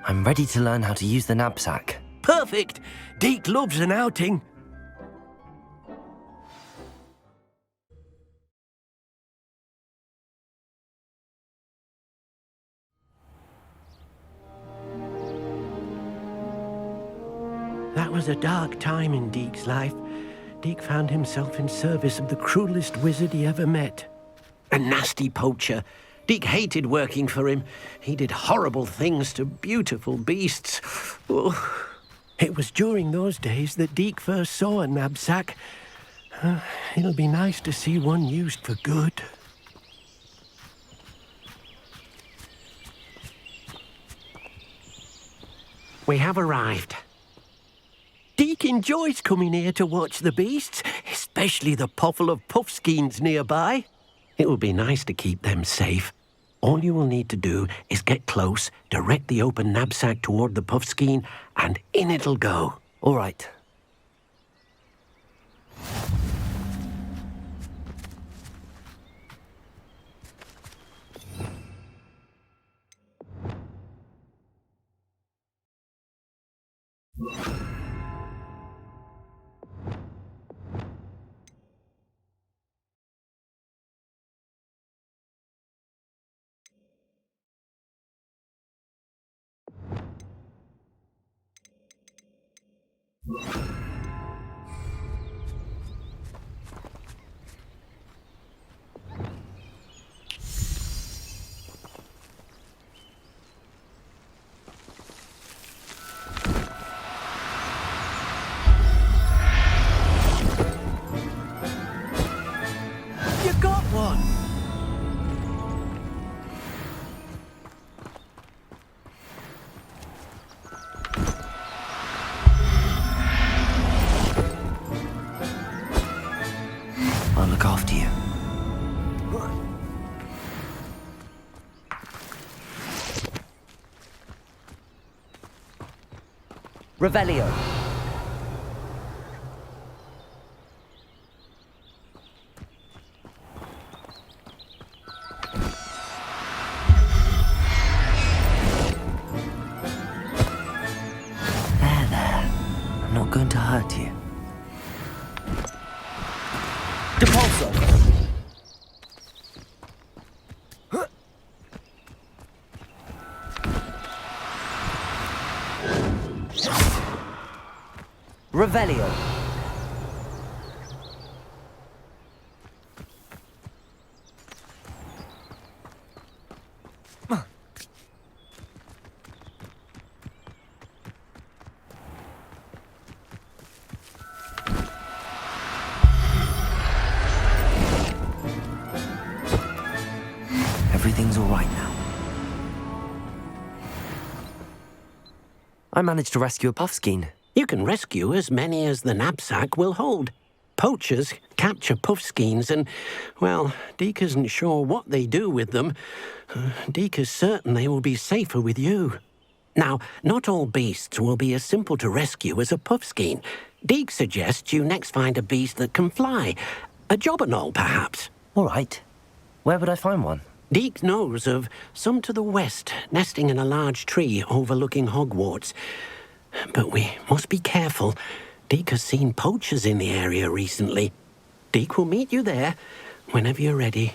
I'm ready to learn how to use the knapsack. Perfect! Deek loves an outing. That was a dark time in Deek's life. Deek found himself in service of the cruelest wizard he ever met. A nasty poacher. Deek hated working for him. He did horrible things to beautiful beasts. Oh. It was during those days that Deek first saw a knapsack. It'll be nice to see one used for good. We have arrived. Deek enjoys coming here to watch the beasts, especially the poffle of puffskeins nearby. It will be nice to keep them safe. All you will need to do is get close, direct the open knapsack toward the puffskein, and in it'll go. All right. You got one! I'll look after you. Revelio. There. I'm not going to hurt you. Depulso. Revelio. Everything's all right now. I managed to rescue a puffskein. You can rescue as many as the knapsack will hold. Poachers capture puffskeins and, well, Deek isn't sure what they do with them. Deek is certain they will be safer with you. Now, not all beasts will be as simple to rescue as a puffskein. Deek suggests you next find a beast that can fly. A jobberknoll, perhaps. All right. Where would I find one? Deek knows of some to the west, nesting in a large tree overlooking Hogwarts. But we must be careful. Deek has seen poachers in the area recently. Deek will meet you there whenever you're ready.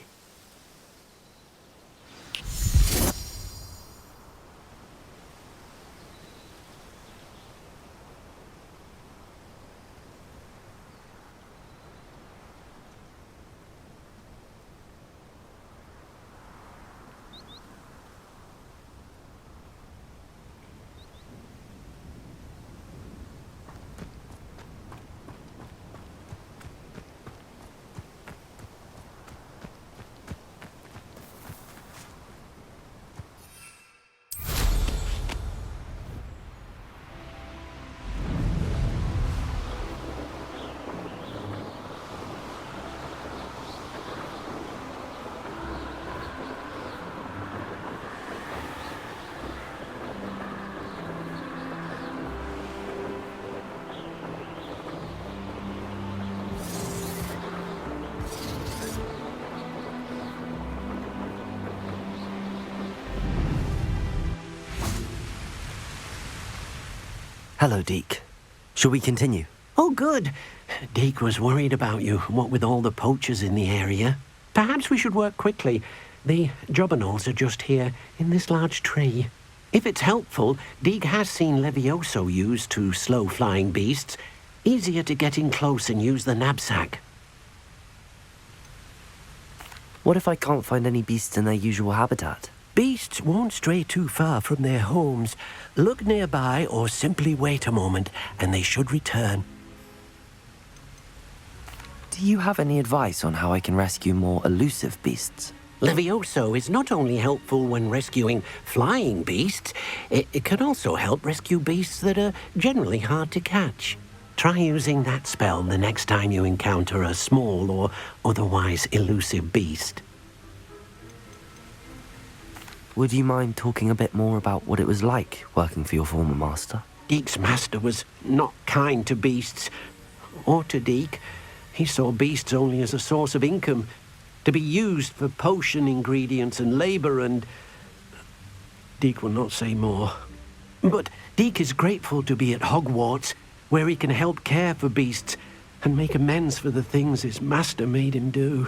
Hello, Deek. Shall we continue? Oh, good. Deek was worried about you, what with all the poachers in the area. Perhaps we should work quickly. The jobberknolls are just here, in this large tree. If it's helpful, Deek has seen Levioso used to slow flying beasts. Easier to get in close and use the knapsack. What if I can't find any beasts in their usual habitat? Beasts won't stray too far from their homes. Look nearby or simply wait a moment, and they should return. Do you have any advice on how I can rescue more elusive beasts? Levioso is not only helpful when rescuing flying beasts, it can also help rescue beasts that are generally hard to catch. Try using that spell the next time you encounter a small or otherwise elusive beast. Would you mind talking a bit more about what it was like working for your former master? Deek's master was not kind to beasts, or to Deek. He saw beasts only as a source of income, to be used for potion ingredients and labor, and Deek will not say more. But Deek is grateful to be at Hogwarts, where he can help care for beasts and make amends for the things his master made him do.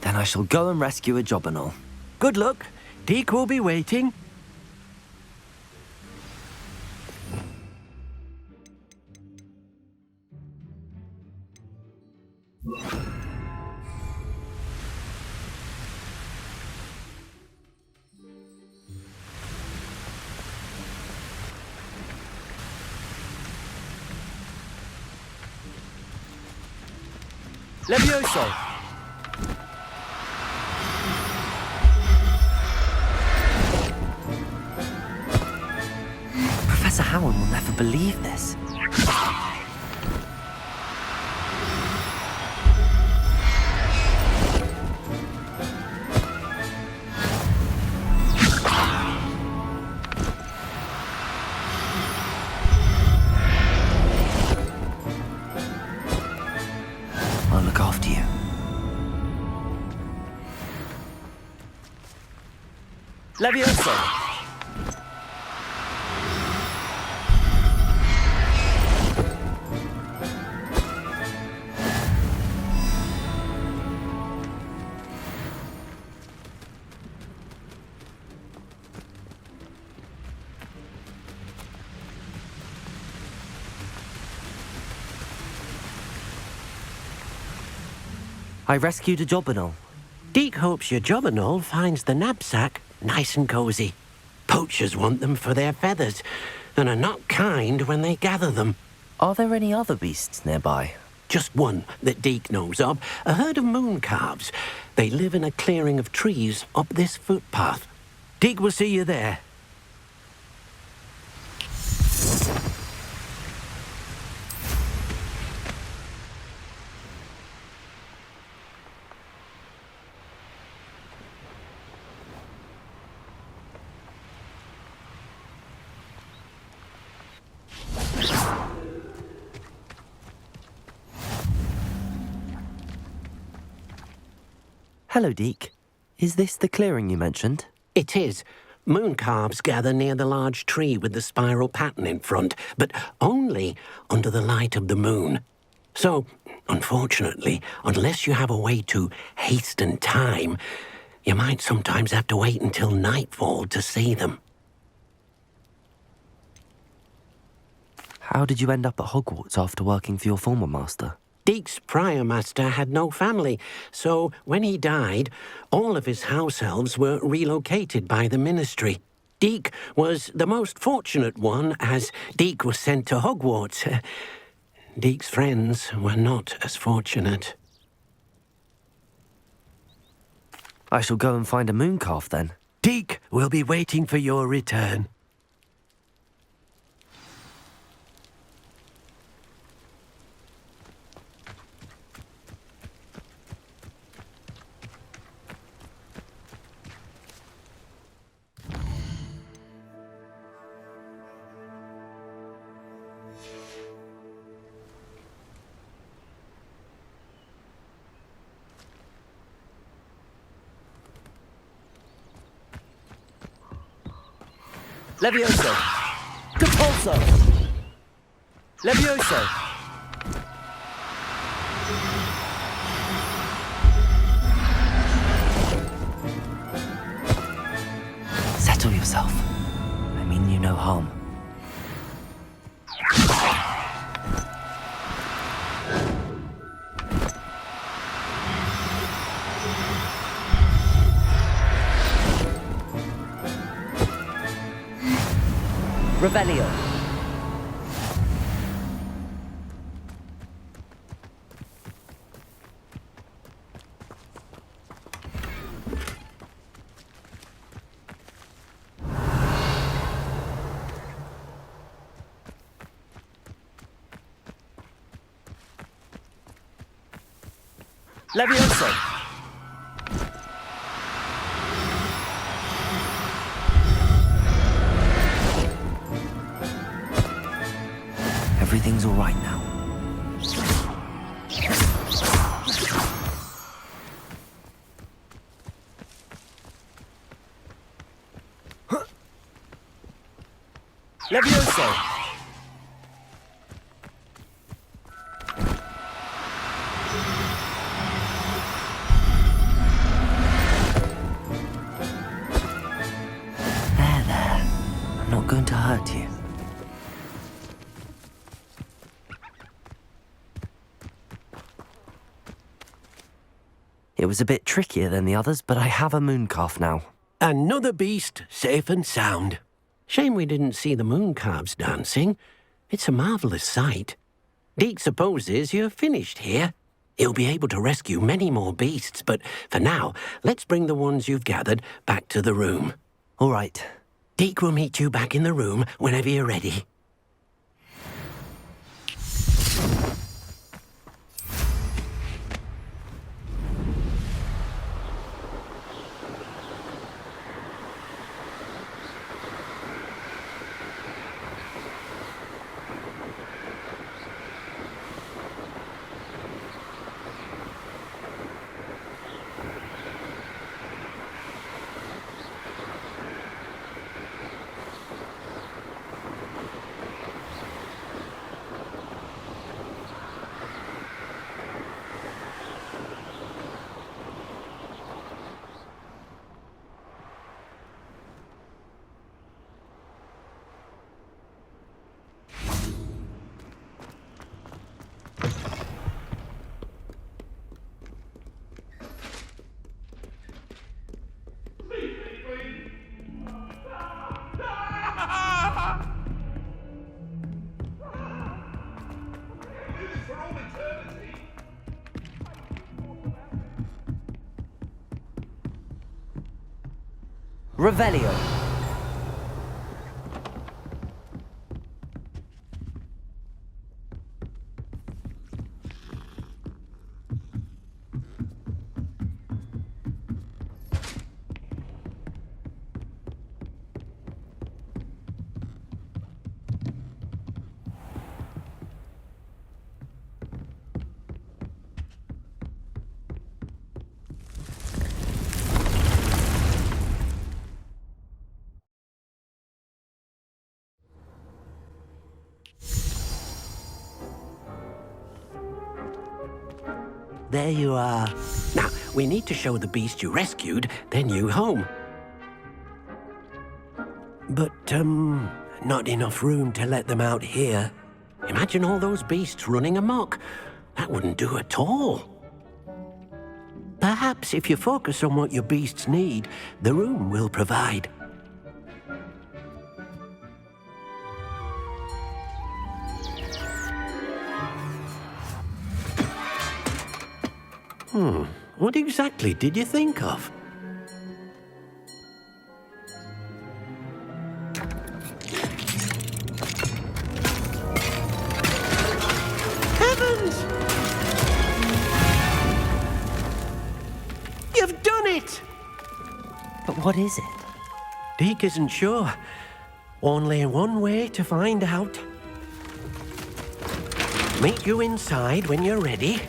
Then I shall go and rescue a jobberknoll. Good luck. Deek will be waiting. Levioso! Professor Howard will never believe this. I'll look after you. Levioso! I rescued a jobberknoll. Deek hopes your jobberknoll finds the knapsack nice and cozy. Poachers want them for their feathers, and are not kind when they gather them. Are there any other beasts nearby? Just one that Deek knows of, a herd of moon calves. They live in a clearing of trees up this footpath. Deek will see you there. Hello, Deek. Is this the clearing you mentioned? It is. Moon calves gather near the large tree with the spiral pattern in front, but only under the light of the moon. So, unfortunately, unless you have a way to hasten time, you might sometimes have to wait until nightfall to see them. How did you end up at Hogwarts after working for your former master? Deek's prior master had no family, so when he died, all of his house elves were relocated by the ministry. Deek was the most fortunate one, as Deek was sent to Hogwarts. Deek's friends were not as fortunate. I shall go and find a moon calf then. Deek will be waiting for your return. Levioso! Repulso! Levioso! Settle yourself. I mean you no harm. Revelio. Levioso. Everything's all right now. Levioso. I'm not going to hurt you. It was a bit trickier than the others, but I have a mooncalf now. Another beast, safe and sound. Shame we didn't see the mooncalves dancing. It's a marvellous sight. Deek supposes you're finished here. He'll be able to rescue many more beasts, but for now, let's bring the ones you've gathered back to the room. All right. Deek will meet you back in the room whenever you're ready. Revelio. There you are. Now, we need to show the beast you rescued their new home. But, not enough room to let them out here. Imagine all those beasts running amok. That wouldn't do at all. Perhaps if you focus on what your beasts need, the room will provide. What exactly did you think of? Heavens! You've done it! But what is it? Deek isn't sure. Only one way to find out. Meet you inside when you're ready.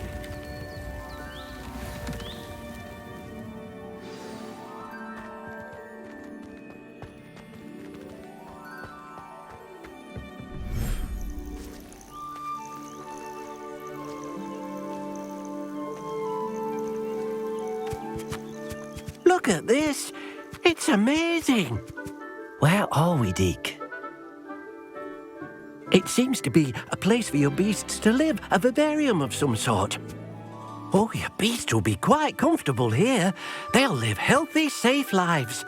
Look at this. It's amazing. Where are we, Deek? It seems to be a place for your beasts to live, a vivarium of some sort. Oh, your beasts will be quite comfortable here. They'll live healthy, safe lives.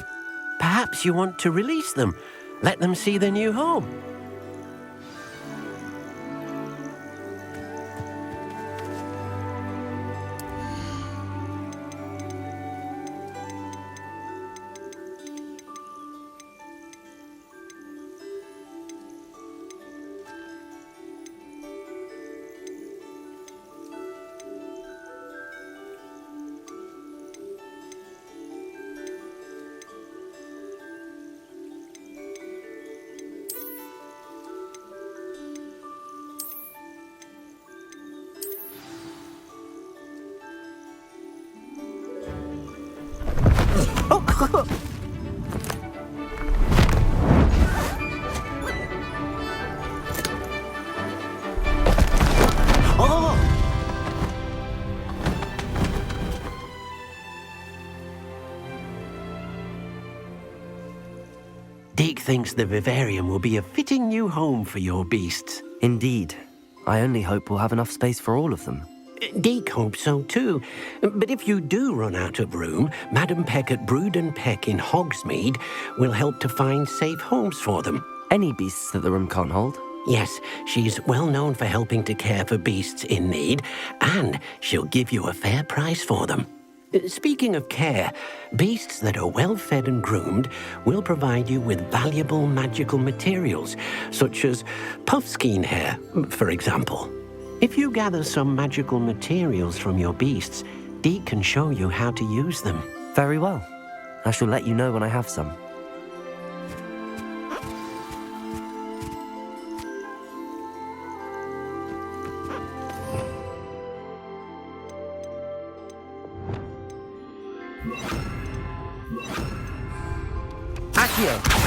Perhaps you want to release them. Let them see their new home. Deek thinks the vivarium will be a fitting new home for your beasts. Indeed. I only hope we'll have enough space for all of them. Deek hopes so too. But if you do run out of room, Madam Peck at Brood and Peck in Hogsmeade will help to find safe homes for them. Any beasts that the room can't hold? Yes, she's well known for helping to care for beasts in need, and she'll give you a fair price for them. Speaking of care, beasts that are well fed and groomed will provide you with valuable magical materials, such as puffskein hair, for example. If you gather some magical materials from your beasts, Deek can show you how to use them. Very well. I shall let you know when I have some. Accio!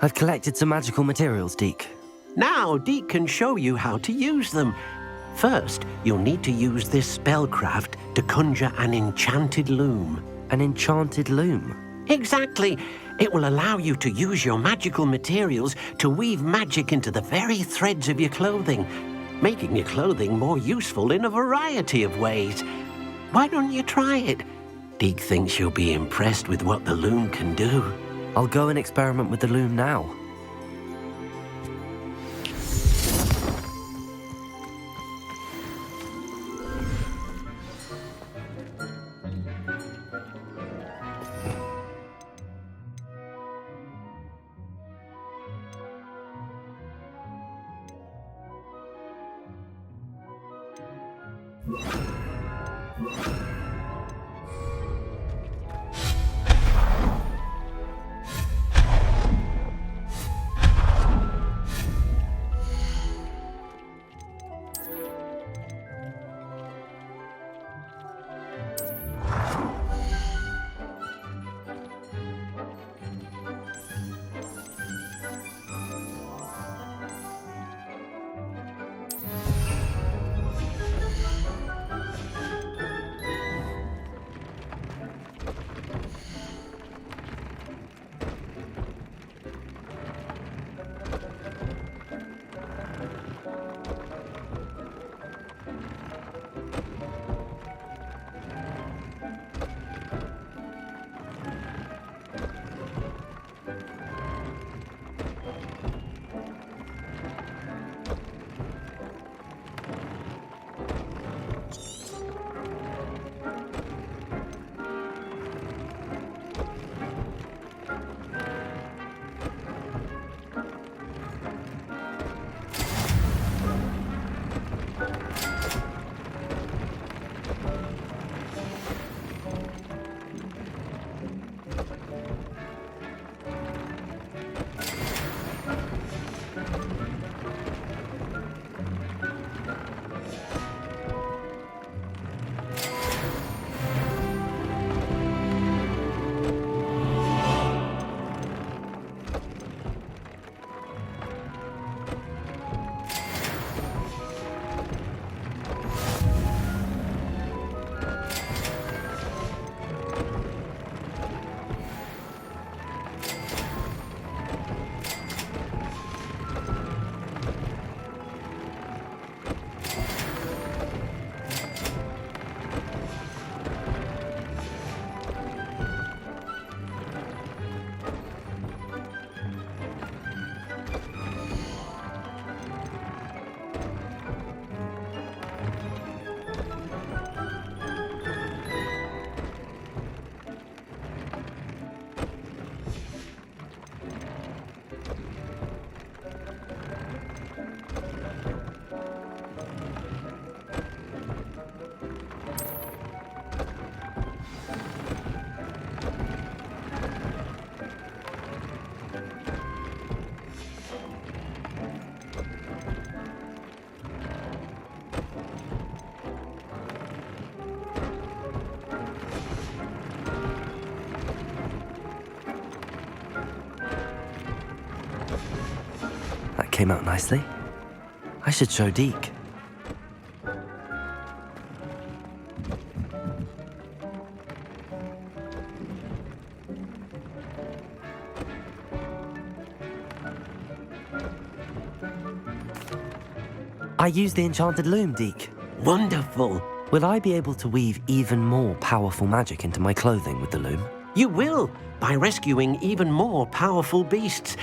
I've collected some magical materials, Deek. Now, Deek can show you how to use them. First, you'll need to use this spellcraft to conjure an enchanted loom. An enchanted loom? Exactly. It will allow you to use your magical materials to weave magic into the very threads of your clothing, making your clothing more useful in a variety of ways. Why don't you try it? Deek thinks you'll be impressed with what the loom can do. I'll go and experiment with the loom now. That came out nicely. I should show Deek. I used the enchanted loom, Deek. Wonderful. Will I be able to weave even more powerful magic into my clothing with the loom? You will, by rescuing even more powerful beasts.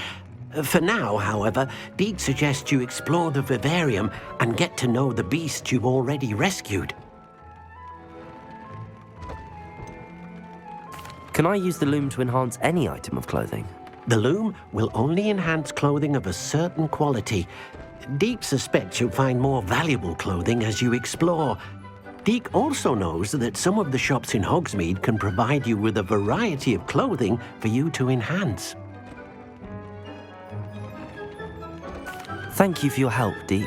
For now, however, Deek suggests you explore the vivarium and get to know the beasts you've already rescued. Can I use the loom to enhance any item of clothing? The loom will only enhance clothing of a certain quality. Deek suspects you'll find more valuable clothing as you explore. Deek also knows that some of the shops in Hogsmeade can provide you with a variety of clothing for you to enhance. Thank you for your help, Deek.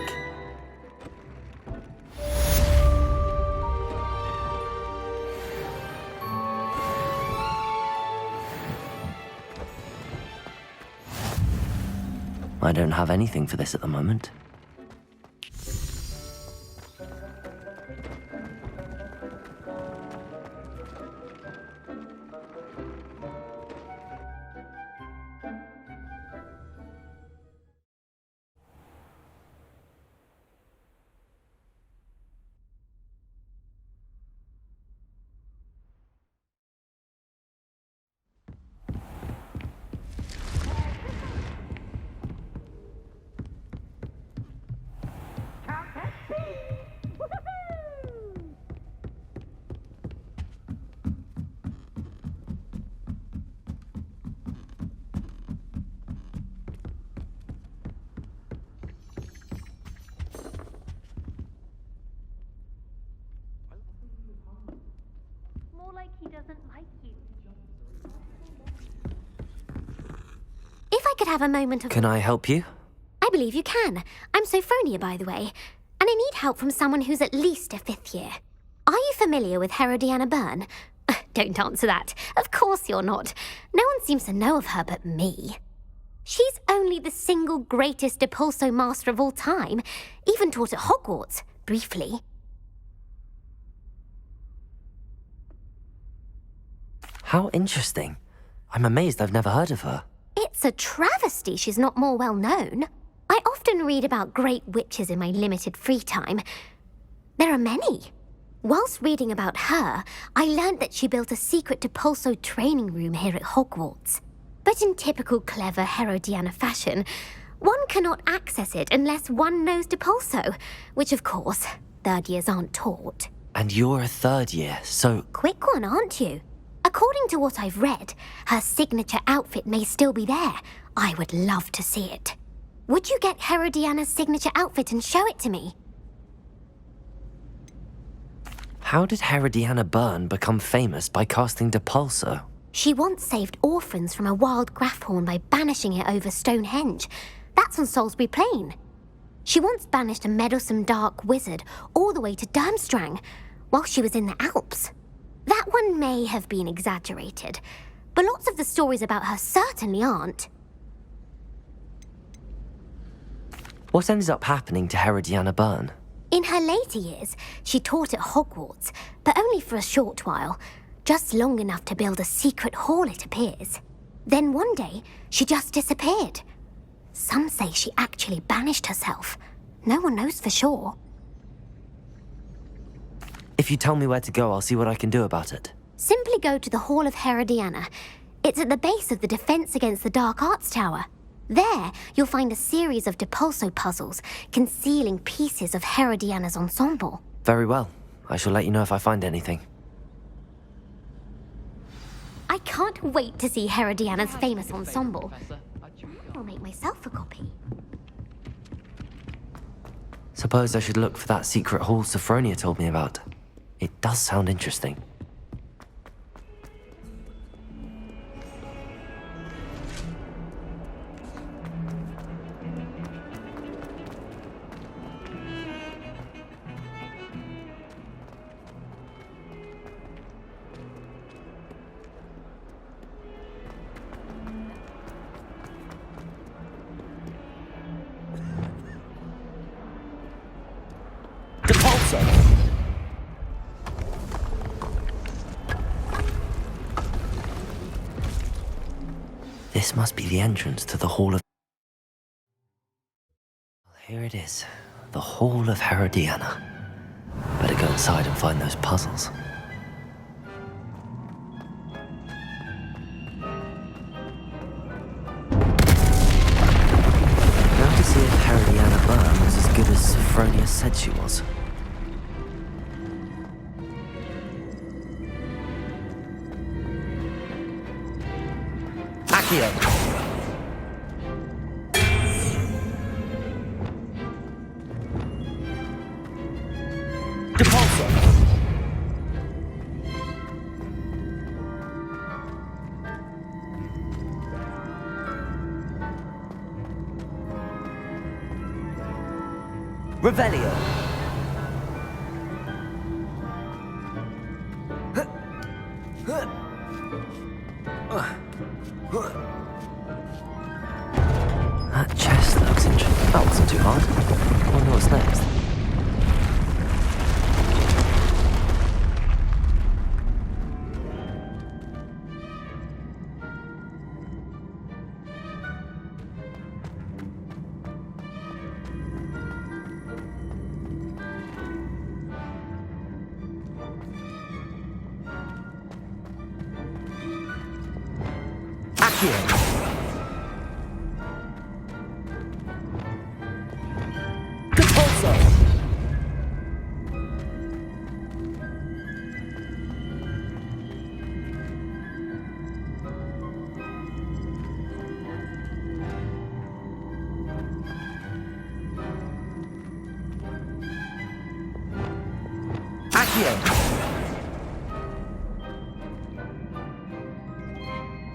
I don't have anything for this at the moment. Like he doesn't like you. If I could have a moment of... Can I help you? I believe you can. I'm Sophronia, by the way. And I need help from someone who's at least a 5th year. Are you familiar with Herodiana Byrne? Don't answer that. Of course you're not. No one seems to know of her but me. She's only the single greatest Depulso master of all time. Even taught at Hogwarts, briefly. How interesting. I'm amazed I've never heard of her. It's a travesty she's not more well known. I often read about great witches in my limited free time. There are many. Whilst reading about her, I learned that she built a secret Depulso training room here at Hogwarts. But in typical clever Herodiana fashion, one cannot access it unless one knows Depulso, which of course, 3rd years aren't taught. And you're a 3rd year, so... Quick one, aren't you? According to what I've read, her signature outfit may still be there. I would love to see it. Would you get Herodiana's signature outfit and show it to me? How did Herodiana Byrne become famous by casting Depulso? She once saved orphans from a wild Graffhorn by banishing it over Stonehenge. That's on Salisbury Plain. She once banished a meddlesome dark wizard all the way to Durmstrang while she was in the Alps. That one may have been exaggerated, but lots of the stories about her certainly aren't. What ended up happening to Herodiana Byrne? In her later years, she taught at Hogwarts, but only for a short while, just long enough to build a secret hall, it appears. Then one day, she just disappeared. Some say she actually banished herself. No one knows for sure. If you tell me where to go, I'll see what I can do about it. Simply go to the Hall of Herodiana. It's at the base of the Defense Against the Dark Arts Tower. There, you'll find a series of Depulso puzzles concealing pieces of Herodiana's ensemble. Very well. I shall let you know if I find anything. I can't wait to see Herodiana's famous ensemble. I'll make myself a copy. Suppose I should look for that secret hall Sophronia told me about. It does sound interesting. This must be the entrance to the Hall of... Here it is, the Hall of Herodiana. Better go inside and find those puzzles. Now to see if Herodiana Byrne was as good as Sophronia said she was. Accio! Depulso! Revelio! That chest too hard. Wonder what's next.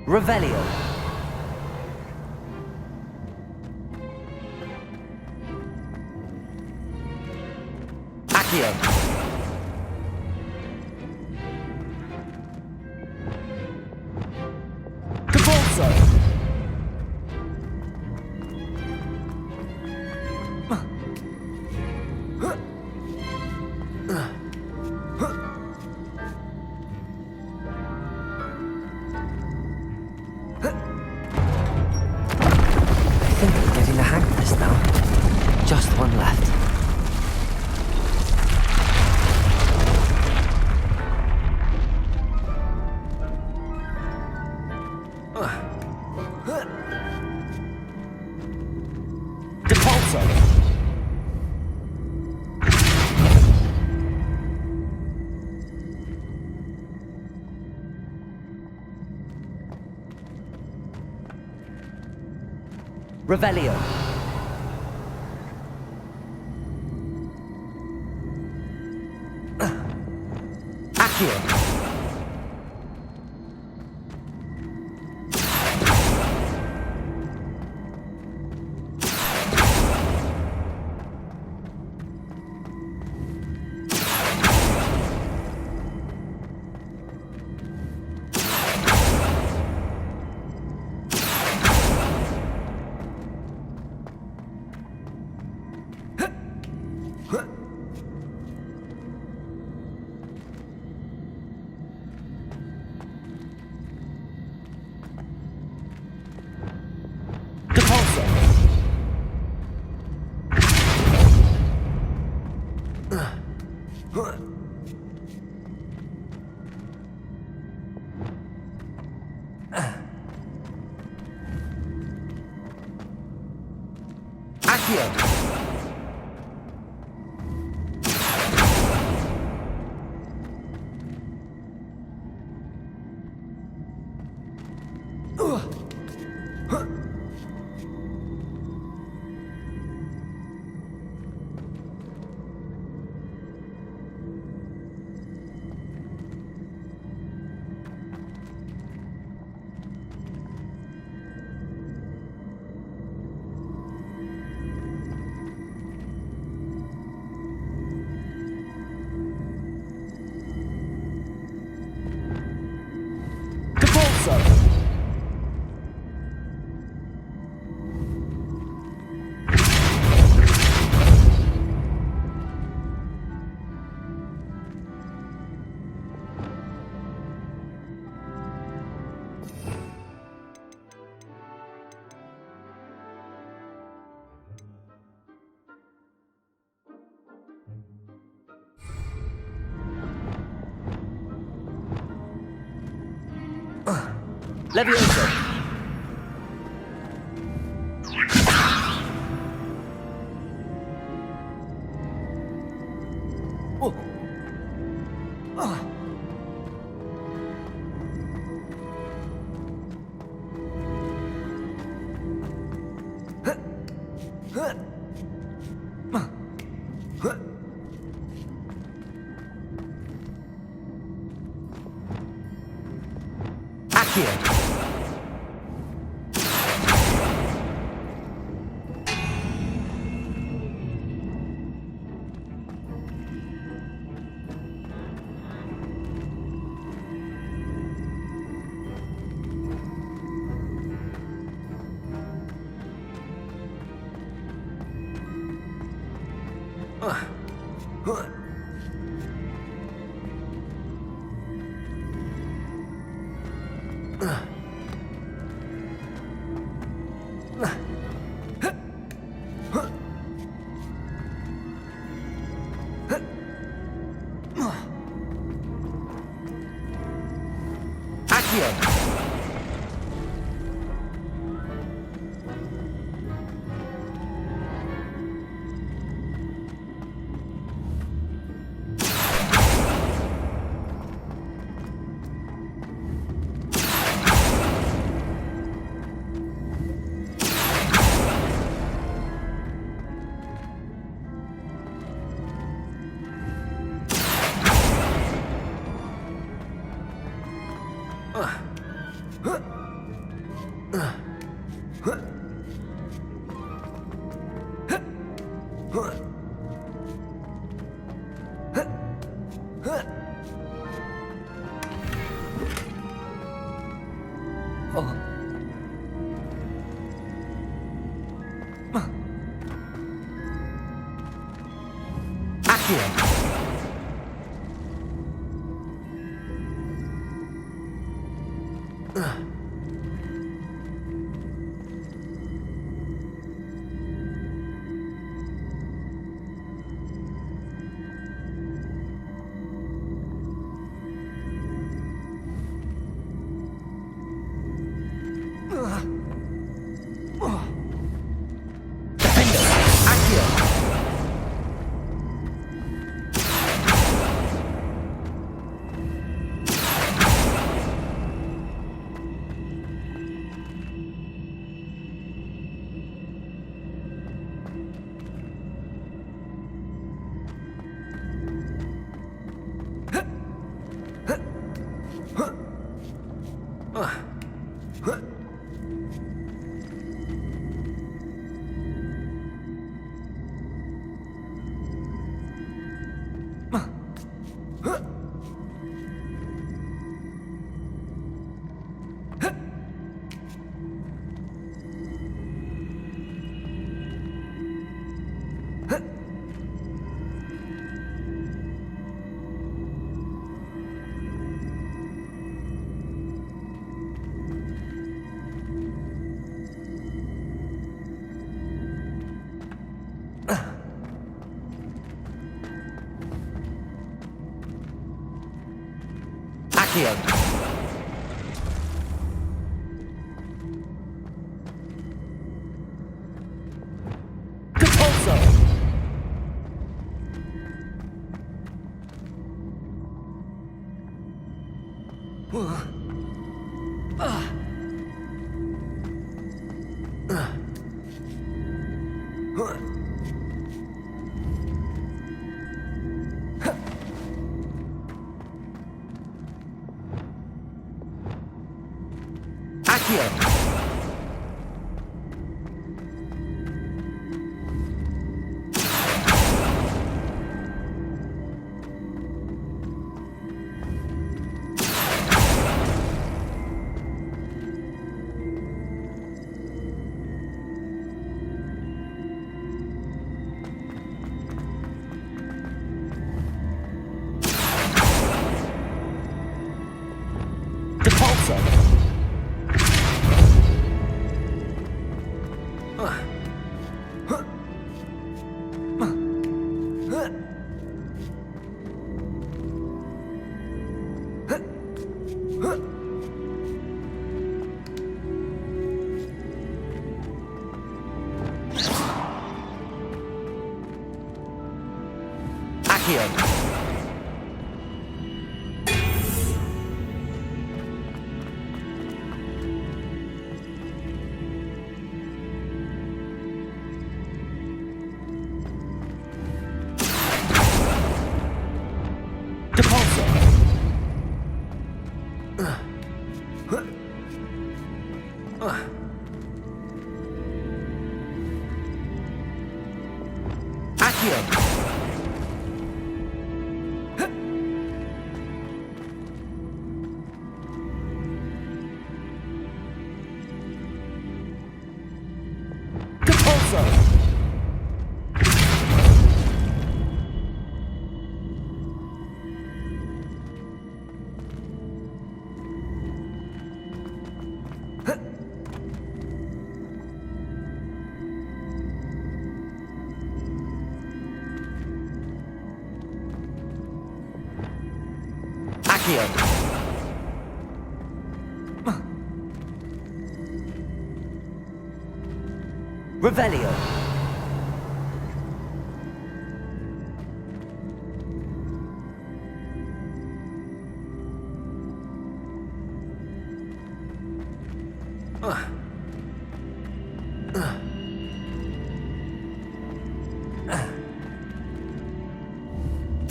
Revelio. Accio. Cabolso. Revelio. Accio. Levioso. Oh. Oh. Accio. Accio. Repulso. Accio. Revelio.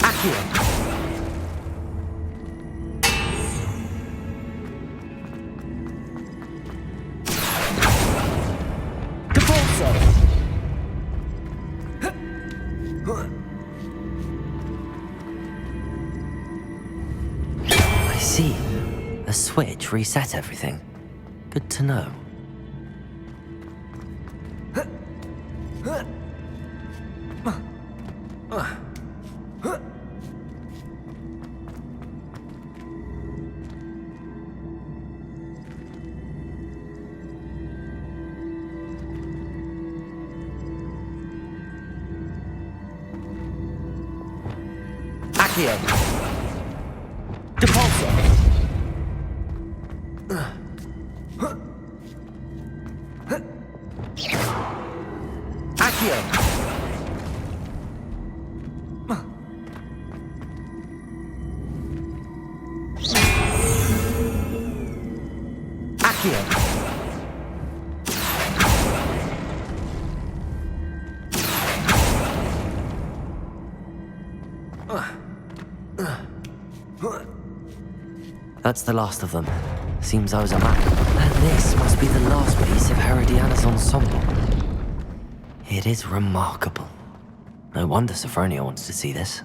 Accio. Capulso. I see. A switch reset everything. Good to know. Accio. Depulso. Accio. Accio. That's the last of them. Seems I was a map. And this must be the last piece of Herodiana's ensemble. It is remarkable. No wonder Sophronia wants to see this.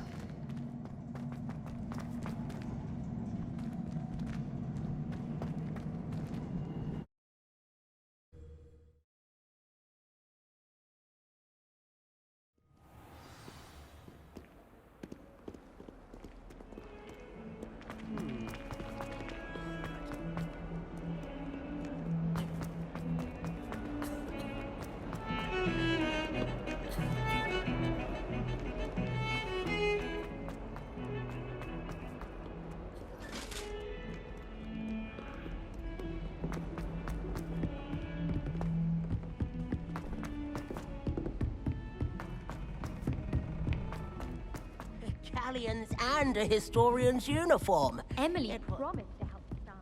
Italians and a historian's uniform. Emily promised to help Stan.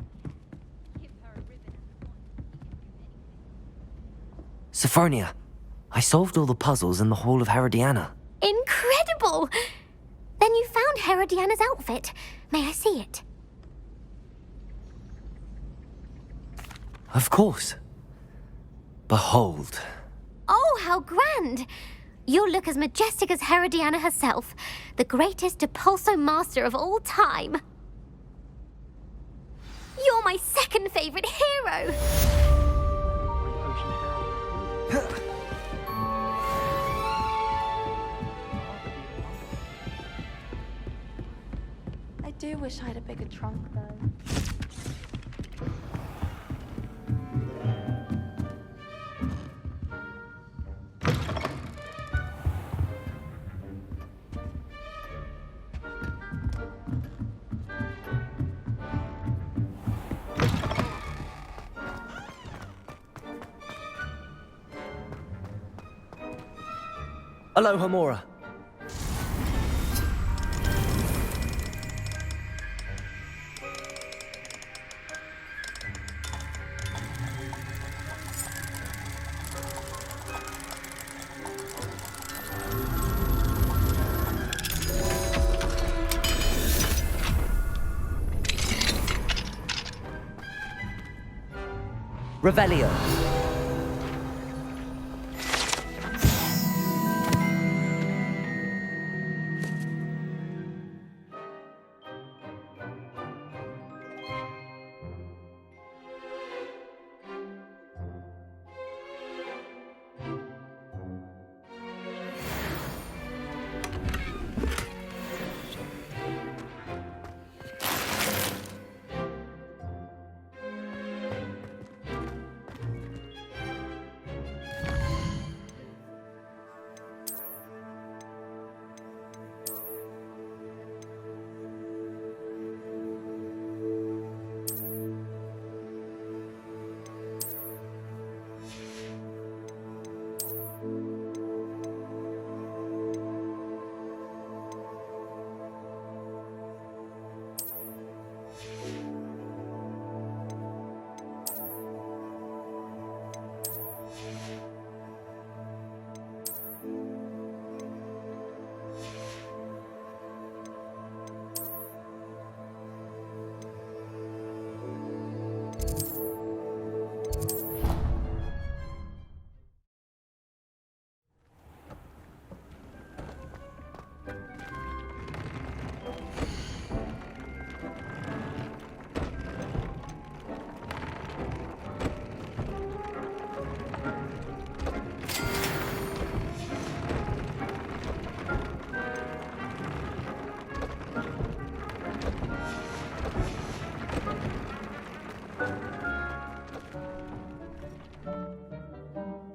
Give her a ribbon and a Sophronia, I solved all the puzzles in the Hall of Herodiana. Incredible! Then you found Herodiana's outfit. May I see it? Of course. Behold. Oh, how grand! You'll look as majestic as Herodiana herself, the greatest Depulso master of all time. You're my second favorite hero! I do wish I had a bigger trunk, though. Aloha, Mora. Revelio.